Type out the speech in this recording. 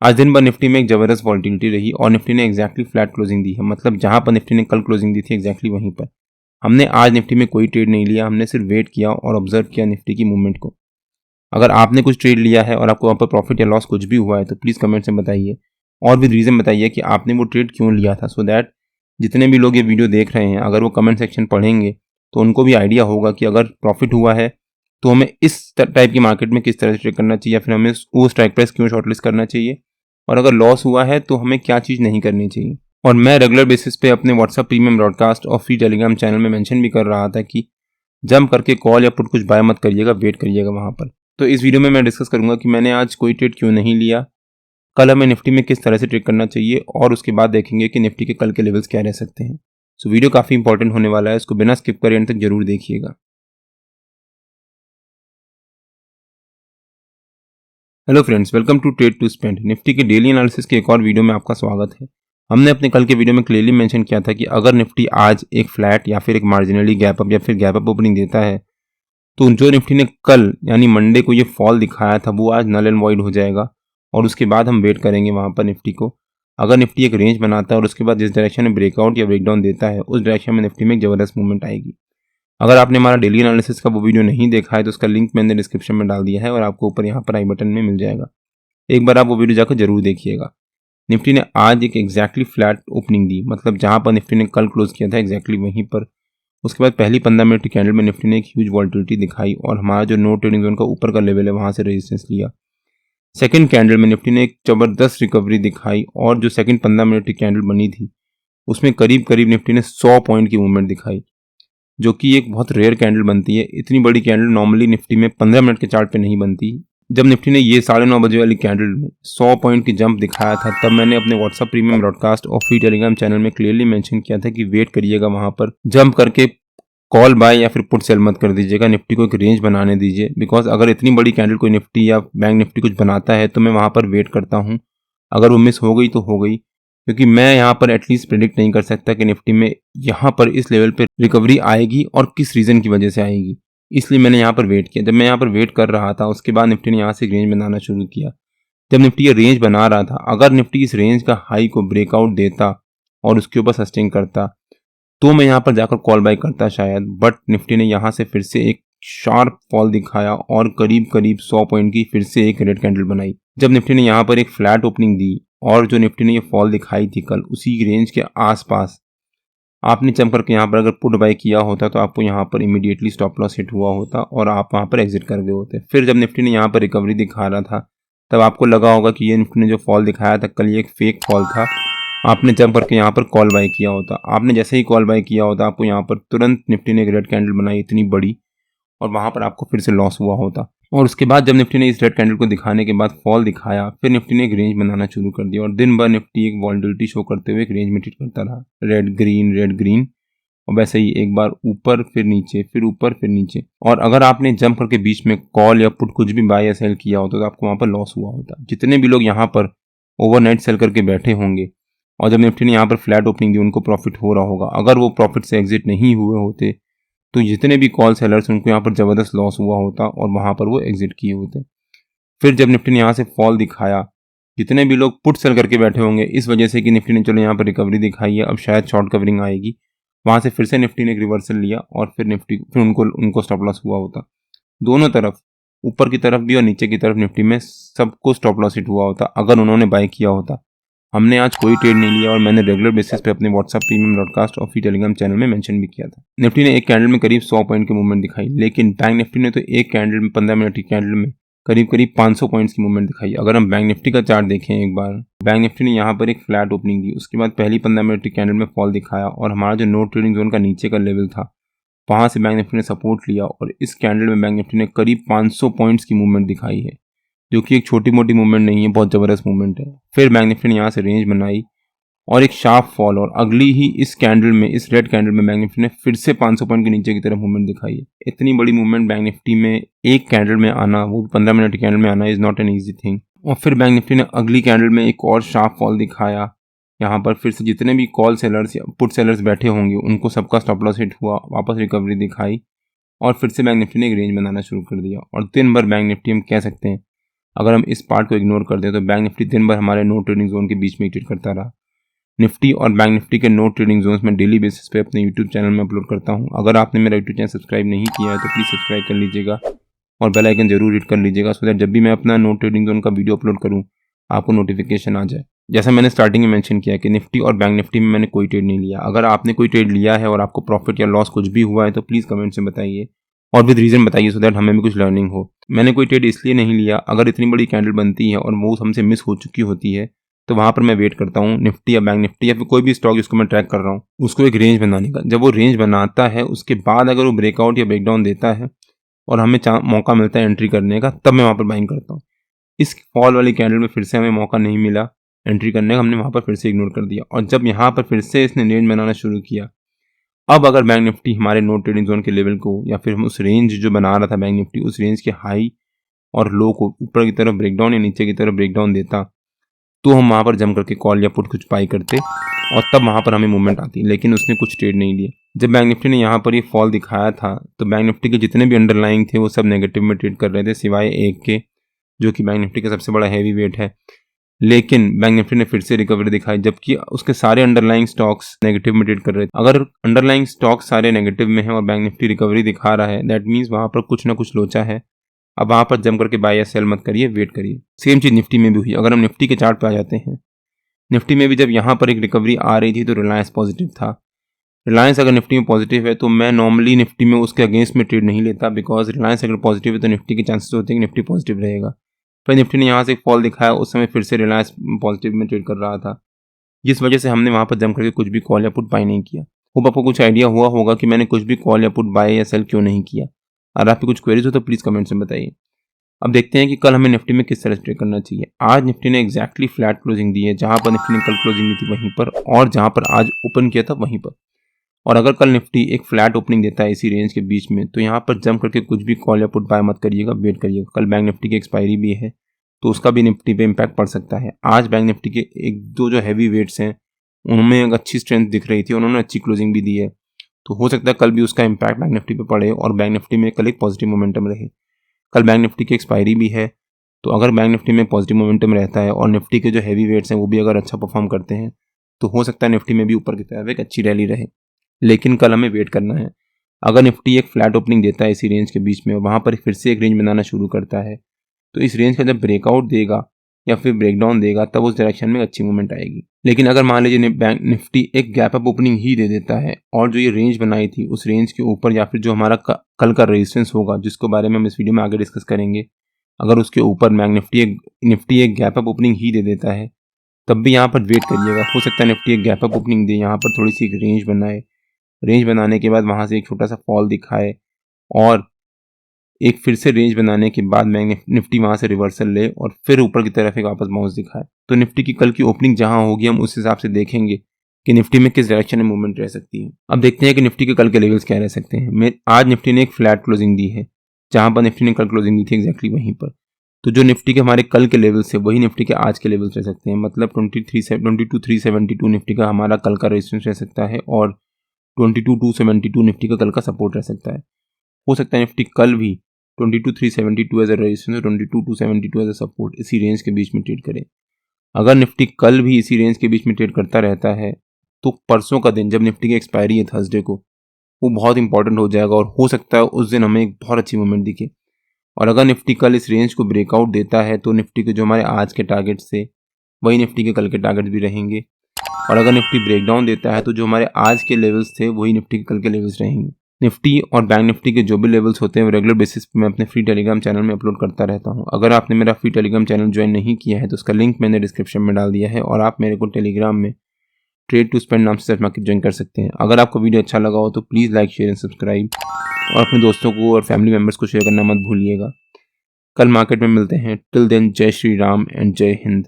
आज दिन भर निफ्टी में एक जबरदस्त वॉल्टिलिटी रही और निफ्टी ने एक्जैक्टली फ्लैट क्लोजिंग दी है। मतलब जहां पर निफ्टी ने कल क्लोजिंग दी थी एक्जैक्टली वहीं पर हमने आज निफ्टी में कोई ट्रेड नहीं लिया। हमने सिर्फ वेट किया और ऑब्जर्व किया निफ्टी की मूवमेंट को। अगर आपने कुछ ट्रेड लिया है और आपको वहाँ पर प्रॉफिट या लॉस कुछ भी हुआ है तो प्लीज़ कमेंट से बताइए और भी रीज़न बताइए कि आपने वो ट्रेड क्यों लिया था, सो दैट जितने भी लोग ये वीडियो देख रहे हैं अगर वो कमेंट सेक्शन पढ़ेंगे तो उनको भी आइडिया होगा कि अगर प्रॉफिट हुआ है तो हमें इस टाइप की मार्केट में किस तरह से ट्रेड करना चाहिए या फिर हमें वो स्ट्राइक प्राइस क्यों शॉर्टलिस्ट करना चाहिए, और अगर लॉस हुआ है तो हमें क्या चीज़ नहीं करनी चाहिए। और मैं रेगुलर बेसिस पे अपने व्हाट्सएप प्रीमियम ब्रॉडकास्ट और फ्री टेलीग्राम चैनल में मेंशन भी कर रहा था कि जंप करके कॉल या पुट कुछ बाय मत करिएगा, वेट करिएगा वहाँ पर। तो इस वीडियो में मैं डिस्कस करूंगा कि मैंने आज कोई ट्रेड क्यों नहीं लिया, कल हमें निफ्टी में किस तरह से ट्रेड करना चाहिए और उसके बाद देखेंगे कि निफ्टी के कल के लेवल्स क्या रह सकते हैं। सो वीडियो काफ़ी इंपॉर्टेंट होने वाला है, इसको बिना स्किप करे एंड तक जरूर देखिएगा। Hello friends, welcome to trade to spend. Nifty के डेली एनालिसिस के एक और वीडियो में आपका स्वागत है। हमने अपने कल के वीडियो में क्लियरली मेंशन किया था कि अगर निफ्टी आज एक फ्लैट या फिर एक मार्जिनली गैप अप या फिर गैप अप ओपनिंग देता है तो जो निफ्टी ने कल यानी मंडे को ये फॉल दिखाया था वो आज नल एंड वॉइड हो जाएगा और उसके बाद हम वेट करेंगे वहाँ पर निफ्टी को। अगर निफ्टी एक रेंज बनाता है और उसके बाद जिस डायरेक्शन में ब्रेकआउट या ब्रेकडाउन देता है उस डायरेक्शन में निफ्टी में एक जबरदस्त मूवमेंट आएगी। अगर आपने हमारा डेली एनालिसिस का वो वीडियो नहीं देखा है तो उसका लिंक मैंने डिस्क्रिप्शन में डाल दिया है और आपको ऊपर यहाँ पर आई बटन में मिल जाएगा। एक बार आप वो वीडियो जाकर जरूर देखिएगा। निफ्टी ने आज एक एग्जैक्टली फ्लैट ओपनिंग दी, मतलब जहाँ पर निफ्टी ने कल क्लोज किया था एग्जैक्टली वहीं पर। उसके बाद पहली 15 मिनट की कैंडल में निफ्टी ने एक ह्यूज वॉल्टिलिटी दिखाई और हमारा जो नो ट्रेडिंग जोन का ऊपर का लेवल है वहाँ से रेजिस्टेंस लिया। सेकंड कैंडल में निफ्टी ने एक जबरदस्त रिकवरी दिखाई और जो सेकंड 15 मिनट की कैंडल बनी थी उसमें करीब करीब निफ्टी ने 100 पॉइंट की मूवमेंट दिखाई, जो कि एक बहुत रेयर कैंडल बनती है। इतनी बड़ी कैंडल नॉर्मली निफ्टी में 15 मिनट के चार्ट पे नहीं बनती। जब निफ्टी ने ये 9:30 बजे वाली कैंडल में 100 पॉइंट की जंप दिखाया था तब मैंने अपने व्हाट्सएप प्रीमियम ब्रॉडकास्ट और फ्री टेलीग्राम चैनल में क्लियरली मेंशन किया था कि वेट करिएगा वहां पर, जंप करके कॉल बाय या फिर पुट सेल मत कर दीजिएगा, निफ्टी को एक रेंज बनाने दीजिए। बिकॉज अगर इतनी बड़ी कैंडल कोई निफ्टी या बैंक निफ्टी कुछ बनाता है तो मैं वहां पर वेट करता हूँ। अगर वो मिस हो गई तो हो गई, क्योंकि मैं यहाँ पर एटलीस्ट प्रिडिक्ट नहीं कर सकता कि निफ्टी में यहाँ पर इस लेवल पर रिकवरी आएगी और किस रीजन की वजह से आएगी। इसलिए मैंने यहाँ पर वेट किया। जब मैं यहाँ पर वेट कर रहा था उसके बाद निफ्टी ने यहाँ से रेंज बनाना शुरू किया। जब निफ्टी ये रेंज बना रहा था, अगर निफ्टी इस रेंज का हाई को ब्रेकआउट देता और उसके ऊपर सस्टेन करता तो मैं यहाँ पर जाकर कॉल बाय करता शायद, बट निफ्टी ने यहाँ से फिर से एक शार्प फॉल दिखाया और करीब करीब 100 पॉइंट की फिर से एक रेड कैंडल बनाई। जब निफ्टी ने यहाँ पर एक फ्लैट ओपनिंग दी और जो निफ्टी ने ये फॉल दिखाई थी कल उसी रेंज के आसपास आपने जंप करके यहाँ पर अगर पुट बाय किया होता तो आपको यहाँ पर इमीडिएटली स्टॉप लॉस हिट हुआ होता और आप वहाँ पर एग्जिट कर गए होते। फिर जब निफ्टी ने यहाँ पर रिकवरी दिखा रहा था तब आपको लगा होगा कि ये निफ्टी ने जो फॉल दिखाया था कल ये एक फेक फॉल था, आपने जंप करके यहाँ पर कॉल बाय किया होता। आपने जैसे ही कॉल बाय किया होता आपको यहाँ पर तुरंत निफ्टी ने एक रेड कैंडल बनाई इतनी बड़ी और वहाँ पर आपको फिर से लॉस हुआ होता। और उसके बाद जब निफ्टी ने इस रेड कैंडल को दिखाने के बाद फॉल दिखाया फिर निफ्टी ने एक रेंज बनाना शुरू कर दिया और दिन भर निफ्टी एक वॉल्टिलिटी शो करते हुए एक रेंज में ट्रेड करता रहा, रेड ग्रीन और वैसे ही एक बार ऊपर फिर नीचे फिर ऊपर फिर नीचे। और अगर आपने जंप करके बीच में कॉल या पुट कुछ भी बाय या सेल किया होता तो आपको वहाँ पर लॉस हुआ होता। जितने भी लोग यहाँ पर ओवरनाइट सेल करके बैठे होंगे और जब निफ्टी ने यहाँ पर फ्लैट ओपनिंग दी उनको प्रॉफिट हो रहा होगा। अगर वो प्रॉफिट से एग्जिट नहीं हुए होते तो जितने भी कॉल सेलर्स उनको यहाँ पर जबरदस्त लॉस हुआ होता और वहाँ पर वो एग्जिट किए होते। फिर जब निफ्टी ने यहाँ से फॉल दिखाया, जितने भी लोग पुट सेल करके बैठे होंगे इस वजह से कि निफ्टी ने चलो यहाँ पर रिकवरी दिखाई है अब शायद शॉर्ट कवरिंग आएगी, वहाँ से फिर से निफ्टी ने एक रिवर्सल लिया और फिर उनको स्टॉप लॉस हुआ होता। दोनों तरफ, ऊपर की तरफ भी और नीचे की तरफ निफ्टी में सबको स्टॉप लॉस हिट हुआ होता अगर उन्होंने बाय किया होता। हमने आज कोई ट्रेड नहीं लिया और मैंने रेगुलर बेसिस पे अपने व्हाट्सएप प्रीमियम ब्रॉडकास्ट और फ्री टेलीग्राम चैनल में मेंशन भी किया था। निफ्टी ने एक कैंडल में करीब 100 पॉइंट की मूवमेंट दिखाई, लेकिन बैंक निफ्टी ने तो एक कैंडल में 15 मिनट की कैंडल में करीब 500 पॉइंट्स की मूवमेंट दिखाई। अगर हम बैंक निफ्टी का चार्ट देखें एक बार, बैंक निफ्टी ने यहाँ पर एक फ्लैट ओपनिंग दी, उसके बाद पहली 15 मिनट की कैंडल में फॉल दिखाया और हमारा जो नो ट्रेडिंग जोन का नीचे का लेवल था वहाँ से बैंक निफ्टी ने सपोर्ट लिया और इस कैंडल में बैंक निफ्टी ने करीब 500 पॉइंट्स की मूवमेंट दिखाई है, जो कि एक छोटी मोटी मूवमेंट नहीं है, बहुत ज़बरदस्त मूवमेंट है। फिर बैंक निफ्टी ने यहाँ से रेंज बनाई और एक शार्प फॉल और अगली ही इस कैंडल में, इस रेड कैंडल में बैंक निफ्टी ने फिर से 500 पॉइंट के नीचे की तरफ मूवमेंट दिखाई है। इतनी बड़ी मूवमेंट बैंक निफ्टी में एक कैंडल में आना, वो 15 मिनट की कैंडल में आना is not an easy thing. और फिर बैंक निफ्टी ने अगली कैंडल में एक और शार्प फॉल दिखाया। यहाँ पर फिर से जितने भी कॉल सेलर्स या पुट सेलर्स बैठे होंगे उनको सबका स्टॉप लॉस हिट हुआ, वापस रिकवरी दिखाई और फिर से बैंक निफ्टी ने एक रेंज बनाना शुरू कर दिया। और दिन भर बैंक निफ्टी हम कह सकते हैं अगर हम इस पार्ट को इग्नोर कर दें तो बैंक निफ्टी दिन भर हमारे नो ट्रेडिंग जोन के बीच में ट्रेड करता रहा। निफ्टी और बैंक निफ्टी के नो ट्रेडिंग जोन्स में डेली बेसिस पे अपने यूट्यूब चैनल में अपलोड करता हूँ। अगर आपने मेरा यूट्यूब चैनल सब्सक्राइब नहीं किया है तो प्लीज़ सब्सक्राइब कर लीजिएगा और बेल आइकन जरूर हिट कर लीजिएगा, सो दैट जब भी मैं अपना नो ट्रेडिंग जोन का वीडियो अपलोड करूँ आपको नोटिफिकेशन आ जाए। जैसा मैंने स्टार्टिंग में मेंशन किया कि निफ्टी और बैंक निफ्टी में मैंने कोई ट्रेड नहीं लिया। अगर आपने कोई ट्रेड लिया है और आपको प्रॉफिट या लॉस कुछ भी हुआ है तो प्लीज़ कमेंट से बताइए और विद रीज़न बताइए, सो दैट हमें भी कुछ लर्निंग हो। मैंने कोई ट्रेड इसलिए नहीं लिया, अगर इतनी बड़ी कैंडल बनती है और वो हमसे मिस हो चुकी होती है तो वहाँ पर मैं वेट करता हूँ निफ्टी या बैंक निफ्टी या फिर कोई भी स्टॉक जिसको मैं ट्रैक कर रहा हूँ उसको एक रेंज बनाने का। जब वो रेंज बनाता है उसके बाद अगर वो ब्रेकआउट या ब्रेकडाउन देता है और हमें मौका मिलता है एंट्री करने का, तब मैं वहाँ पर बाइंग करता हूँ। इस फॉल वाली कैंडल में फिर से हमें मौका नहीं मिला एंट्री करने का, हमने वहाँ पर फिर से इग्नोर कर दिया। और जब यहाँ पर फिर से इसने रेंज बनाना शुरू किया, अब अगर बैंक निफ्टी हमारे नो ट्रेडिंग जोन के लेवल को या फिर हम उस रेंज जो बना रहा था बैंक निफ्टी उस रेंज के हाई और लो को ऊपर की तरफ ब्रेकडाउन या नीचे की तरफ ब्रेकडाउन देता तो हम वहाँ पर जम करके कॉल या पुट कुछ बाई करते और तब वहाँ पर हमें मूवमेंट आती। लेकिन उसने कुछ ट्रेड नहीं लिए। जब बैंक निफ्टी ने यहाँ पर ये फॉल दिखाया था तो बैंक निफ्टी के जितने भी अंडरलाइंग थे वो सब नेगेटिव में ट्रेड कर रहे थे सिवाय एक के, जो कि बैंक निफ्टी का सबसे बड़ा हैवी वेट है। लेकिन बैंक निफ्टी ने फिर से रिकवरी दिखाई जबकि उसके सारे अंडरलाइंग स्टॉक्स नेगेटिव में ट्रेड कर रहे थे। अगर अंडरलाइंग स्टॉक्स सारे नेगेटिव में हैं और बैंक निफ्टी रिकवरी दिखा रहा है, दैट मीन्स वहाँ पर कुछ ना कुछ लोचा है। अब वहाँ पर जम करके बाय या सेल मत करिए, वेट करिए। सेम चीज़ निफ्टी में भी हुई। अगर हम निफ्टी के चार्ट पे आ जाते हैं, निफ्टी में भी जब यहाँ पर एक रिकवरी आ रही थी तो रिलायंस पॉजिटिव था। रिलायंस अगर निफ्टी में पॉजिटिव है तो मैं नॉर्मली निफ्टी में उसके अगेंस्ट में ट्रेड नहीं लेता, बिकॉज रिलायंस अगर पॉजिटिव है तो निफ्टी के चांसेस होते हैं कि निफ्टी पॉजिटिव रहेगा। फिर निफ्टी ने यहाँ से एक फॉल दिखाया, उस समय फिर से रिलायंस पॉजिटिव में ट्रेड कर रहा था, जिस वजह से हमने वहाँ पर जम करके कुछ भी कॉल या पुट बाय नहीं किया। होप आपको कुछ आइडिया हुआ होगा कि मैंने कुछ भी कॉल या पुट बाय या सेल क्यों नहीं किया। अगर आपकी कुछ क्वेरीज हो तो प्लीज़ कमेंट्स में बताइए। अब देखते हैं कि कल हमें निफ्टी में किस तरह से ट्रेड करना चाहिए। आज निफ्टी ने एग्जैक्टली फ्लैट क्लोजिंग दी है, जहां पर निफ्टी ने कल क्लोजिंग दी थी वहीं पर और जहां पर आज ओपन किया था वहीं पर। और अगर कल निफ्टी एक फ्लैट ओपनिंग देता है इसी रेंज के बीच में तो यहाँ पर जंप करके कुछ भी कॉल या पुट बाय मत करिएगा, वेट करिएगा। कल बैंक निफ्टी की एक्सपायरी भी है तो उसका भी निफ्टी पे इम्पैक्ट पड़ सकता है। आज बैंक निफ्टी के एक दो जो हैवी वेट्स हैं उनमें एक अच्छी स्ट्रेंथ दिख रही थी, उन्होंने अच्छी क्लोजिंग भी दी है, तो हो सकता है कल भी उसका इम्पैक्ट बैंक निफ्टी पे पड़े और बैंक निफ्टी में कल एक पॉजिटिव मोमेंटम रहे। कल बैंक निफ्टी की एक्सपायरी भी है, तो अगर बैंक निफ्टी में पॉजिटिव मोमेंटम रहता है और निफ्टी के जो हैवी वेट्स हैं वो भी अगर अच्छा परफॉर्म करते हैं तो हो सकता है निफ्टी में भी ऊपर की तरफ एक अच्छी रैली रहे। लेकिन कल हमें वेट करना है। अगर निफ्टी एक फ्लैट ओपनिंग देता है इसी रेंज के बीच में, वहाँ पर फिर से एक रेंज बनाना शुरू करता है, तो इस रेंज का जब ब्रेकआउट देगा या फिर ब्रेकडाउन देगा तब उस डायरेक्शन में अच्छी मूवमेंट आएगी। लेकिन अगर मान लीजिए बैंक निफ्टी एक गैप अप ओपनिंग ही दे देता है और जो ये रेंज बनाई थी उस रेंज के ऊपर या फिर जो हमारा कल का रेजिस्टेंस होगा जिसको बारे में हम इस वीडियो में आगे डिस्कस करेंगे, अगर उसके ऊपर बैंक निफ्टी एक गैप अप ओपनिंग ही दे देता है तब भी यहाँ पर वेट करिएगा। हो सकता है निफ्टी एक गैप अप ओपनिंग दे, यहाँ पर थोड़ी सी एक रेंज बनाए, रेंज बनाने के बाद वहाँ से एक छोटा सा फॉल दिखाए और एक फिर से रेंज बनाने के बाद बैंक निफ्टी वहाँ से रिवर्सल ले और फिर ऊपर की तरफ एक वापस बाउंस दिखाए। तो निफ्टी की कल की ओपनिंग जहाँ होगी हम उस हिसाब से देखेंगे कि निफ्टी में किस डायरेक्शन में मूवमेंट रह सकती है। अब देखते हैं कि निफ्टी के कल के लेवल्स क्या रह सकते हैं। आज निफ्टी ने एक फ्लैट क्लोजिंग दी है, जहाँ पर निफ्टी ने कल क्लोजिंग दी थी एग्जैक्टली वहीं पर। तो जो निफ्टी के हमारे कल के लेवल्स है वही निफ्टी के आज के लेवल्स रह सकते हैं। मतलब 22,372 निफ्टी का हमारा कल का रेजिस्टेंस रह सकता है और 22,272 निफ्टी का कल का सपोर्ट रह सकता है। हो सकता है निफ्टी कल भी 22,372 as a resistance, 22,272 as a support इसी रेंज के बीच में ट्रेड करे। अगर निफ्टी कल भी इसी रेंज के बीच में ट्रेड करता रहता है तो परसों का दिन जब निफ्टी की एक्सपायरी है थर्सडे को, वो बहुत इंपॉर्टेंट हो जाएगा और हो सकता है उस दिन हमें एक बहुत अच्छी मूवमेंट दिखे। और अगर निफ्टी कल इस रेंज को ब्रेकआउट देता है तो निफ्टी के जो हमारे आज के टारगेट्स थे वही निफ्टी के कल के टारगेट्स भी रहेंगे। और अगर निफ्टी ब्रेकडाउन देता है तो जो हमारे आज के लेवल्स थे वही निफ्टी के कल के लेवल्स रहेंगे। निफ्टी और बैंक निफ्टी के जो भी लेवल्स होते हैं वो रेगुलर बेसिस पे मैं अपने फ्री टेलीग्राम चैनल में अपलोड करता रहता हूं। अगर आपने मेरा फ्री टेलीग्राम चैनल ज्वाइन नहीं किया है तो उसका लिंक मैंने डिस्क्रिप्शन में डाल दिया है और आप मेरे को टेलीग्राम में ट्रेड टू स्पेंड नाम से सर्च मार्केट ज्वाइन कर सकते हैं। अगर आपको वीडियो अच्छा लगा हो तो please like share and subscribe और अपने दोस्तों को और फैमिली मेम्बर्स को शेयर करना मत भूलिएगा। कल मार्केट में मिलते हैं। टिल देन जय श्री राम एंड जय हिंद।